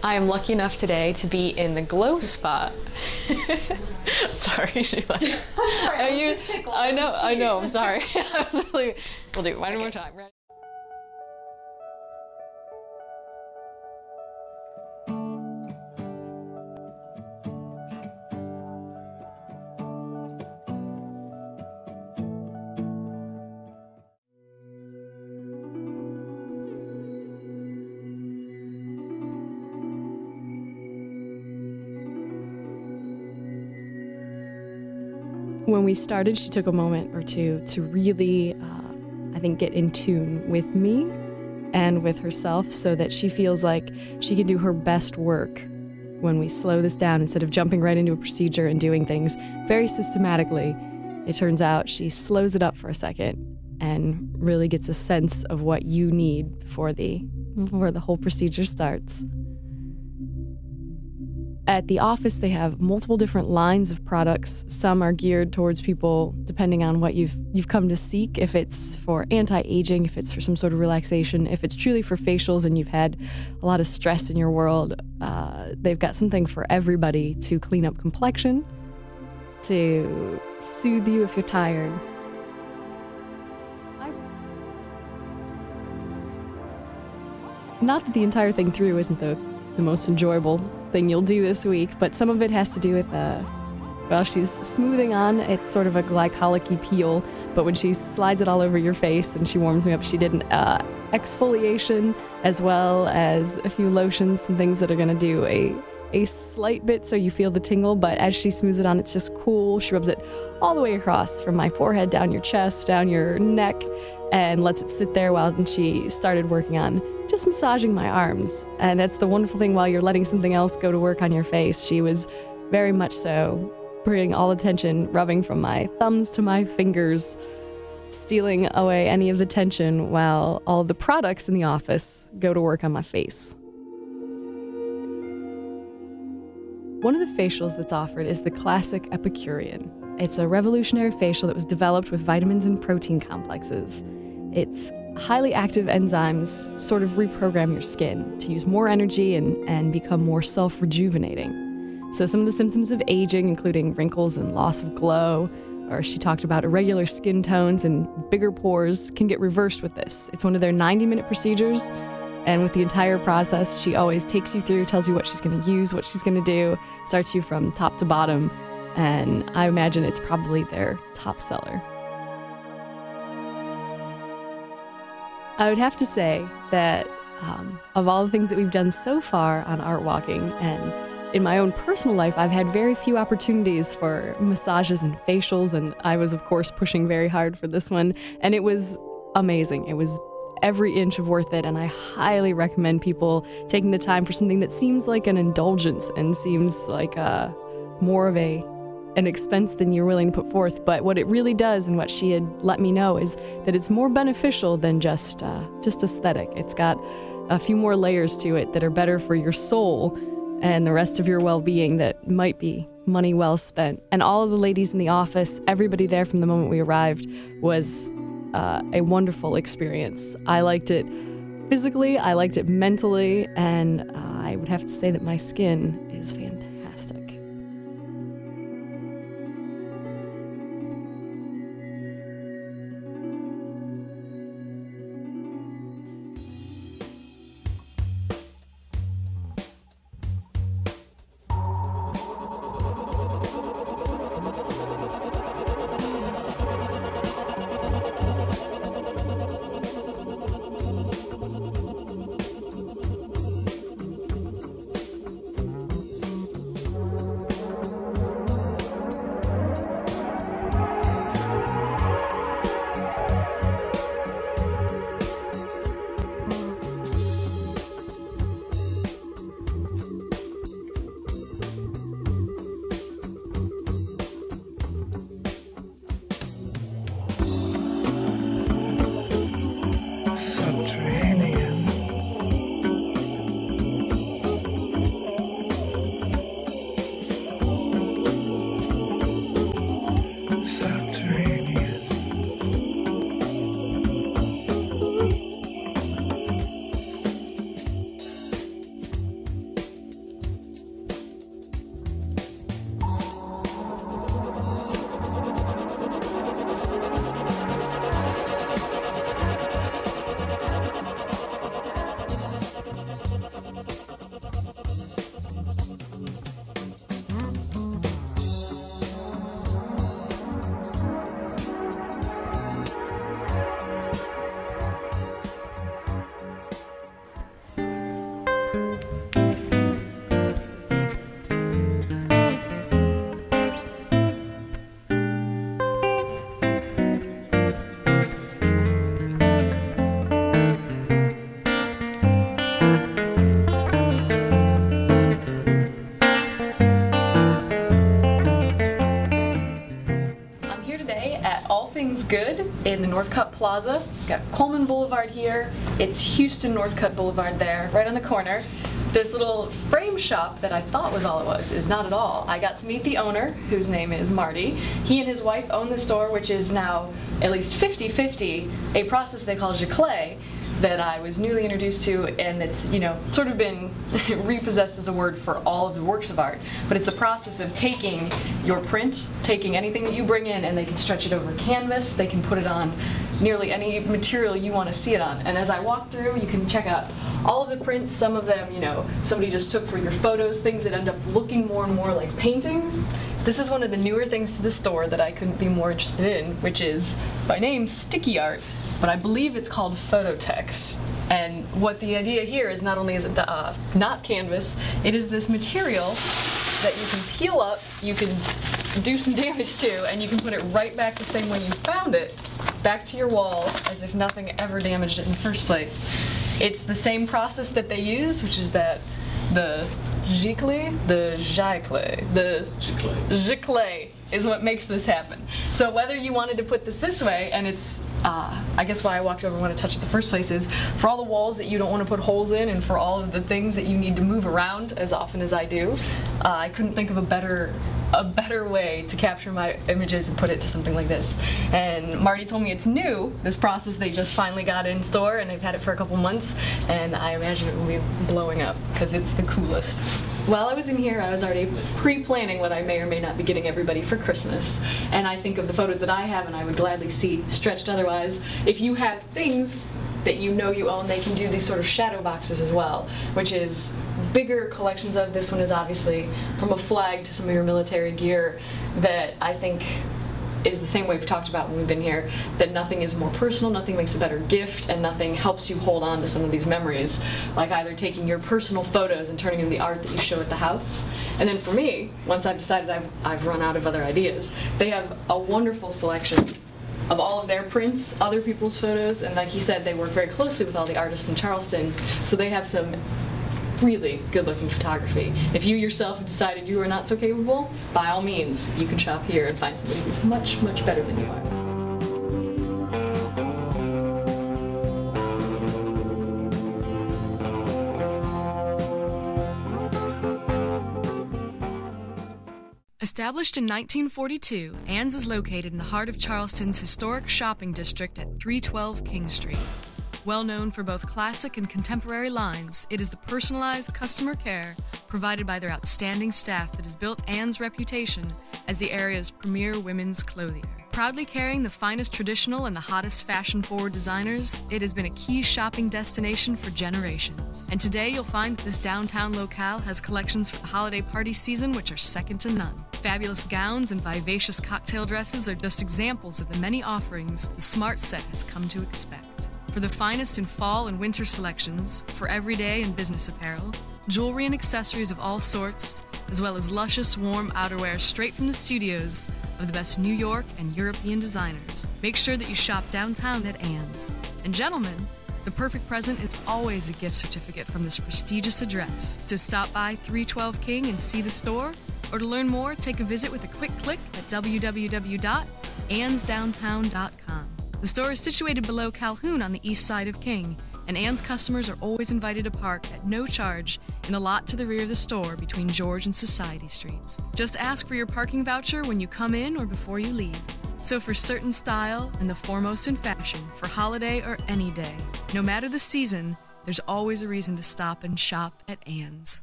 I am lucky enough today to be in the Glow Spot. Sorry, Sheila. I know, I'm sorry. We'll do it one more time. Ready? When we started, she took a moment or two to really, I think, get in tune with me and with herself so that she feels like she can do her best work when we slow this down instead of jumping right into a procedure and doing things very systematically. It turns out she slows it up for a second and really gets a sense of what you need before the whole procedure starts. At the office, they have multiple different lines of products. Some are geared towards people depending on what you've come to seek, if it's for anti-aging, if it's for some sort of relaxation, if it's truly for facials and you've had a lot of stress in your world. They've got something for everybody to clean up complexion, to soothe you if you're tired. Not that the entire thing through isn't the most enjoyable thing you'll do this week, but some of it has to do with, well, she's smoothing on. It's sort of a glycolic-y peel, but when she slides it all over your face and she warms me up, she did an exfoliation as well as a few lotions, some things that are going to do a slight bit so you feel the tingle, but as she smooths it on, it's just cool. She rubs it all the way across from my forehead, down your chest, down your neck, and lets it sit there while she started working on just massaging my arms. And that's the wonderful thing, while you're letting something else go to work on your face, she was very much so bringing all attention, rubbing from my thumbs to my fingers, stealing away any of the tension while all of the products in the office go to work on my face. One of the facials that's offered is the classic Epicurean. It's a revolutionary facial that was developed with vitamins and protein complexes. It's highly active enzymes sort of reprogram your skin to use more energy and become more self-rejuvenating. So some of the symptoms of aging, including wrinkles and loss of glow, or she talked about irregular skin tones and bigger pores, can get reversed with this. It's one of their 90-minute procedures, and with the entire process, she always takes you through, tells you what she's going to use, what she's going to do, starts you from top to bottom, and I imagine it's probably their top seller. I would have to say that of all the things that we've done so far on Art Walking, and in my own personal life, I've had very few opportunities for massages and facials, and I was, of course, pushing very hard for this one, and it was amazing. It was every inch of worth it, and I highly recommend people taking the time for something that seems like an indulgence and seems like more of an expense than you're willing to put forth. But what it really does, and what she had let me know, is that it's more beneficial than just aesthetic. It's got a few more layers to it that are better for your soul and the rest of your well-being that might be money well spent. And all of the ladies in the office, everybody there from the moment we arrived, was a wonderful experience. I liked it physically, I liked it mentally, and I would have to say that my skin is fantastic. Good in the Northcutt Plaza. We've got Coleman Boulevard here. It's Houston Northcutt Boulevard there, right on the corner. This little frame shop that I thought was all it was is not at all. I got to meet the owner, whose name is Marty. He and his wife own the store, which is now at least 50-50, a process they call giclée that I was newly introduced to, and it's, you know, sort of been repossessed as a word for all of the works of art. But it's the process of taking your print, taking anything that you bring in, and they can stretch it over canvas, they can put it on nearly any material you want to see it on. And as I walk through, you can check out all of the prints. Some of them, you know, somebody just took for your photos, things that end up looking more and more like paintings. This is one of the newer things to the store that I couldn't be more interested in, which is, by name, sticky art, but I believe it's called phototext. And what the idea here is, not only is it not canvas, it is this material that you can peel up, you can do some damage to, and you can put it right back the same way you found it, back to your wall, as if nothing ever damaged it in the first place. It's the same process that they use, which is that the giclée is what makes this happen. So whether you wanted to put this way, and it's, I guess why I walked over and wanted to touch it the first place is, for all the walls that you don't want to put holes in, and for all of the things that you need to move around as often as I do, I couldn't think of a better way to capture my images and put it to something like this. And Marty told me it's new, this process. They just finally got in store, and they've had it for a couple months, and I imagine it will be blowing up, because it's the coolest. While I was in here, I was already pre-planning what I may or may not be getting everybody for Christmas. And I think of the photos that I have, and I would gladly see stretched otherwise. If you have things that you know you own, they can do these sort of shadow boxes as well, which is bigger collections of. This one is obviously from a flag to some of your military gear that I think is the same way we've talked about when we've been here, that nothing is more personal, nothing makes a better gift, and nothing helps you hold on to some of these memories, like either taking your personal photos and turning them into the art that you show at the house. And then for me, once I've decided I've run out of other ideas, they have a wonderful selection of all of their prints, other people's photos, and like he said, they work very closely with all the artists in Charleston, so they have some really good-looking photography. If you yourself have decided you are not so capable, by all means, you can shop here and find somebody who's much, much better than you are. Established in 1942, Ann's is located in the heart of Charleston's historic shopping district at 312 King Street. Well known for both classic and contemporary lines, it is the personalized customer care provided by their outstanding staff that has built Ann's reputation as the area's premier women's clothier. Proudly carrying the finest traditional and the hottest fashion-forward designers, it has been a key shopping destination for generations. And today you'll find that this downtown locale has collections for the holiday party season which are second to none. Fabulous gowns and vivacious cocktail dresses are just examples of the many offerings the Smart Set has come to expect. For the finest in fall and winter selections, for everyday and business apparel, jewelry and accessories of all sorts, as well as luscious, warm outerwear straight from the studios of the best New York and European designers. Make sure that you shop downtown at Ann's. And gentlemen, the perfect present is always a gift certificate from this prestigious address. So stop by 312 King and see the store, or to learn more, take a visit with a quick click at www.annsdowntown.com. The store is situated below Calhoun on the east side of King, and Ann's customers are always invited to park at no charge in the lot to the rear of the store between George and Society Streets. Just ask for your parking voucher when you come in or before you leave. So for certain style and the foremost in fashion, for holiday or any day, no matter the season, there's always a reason to stop and shop at Ann's.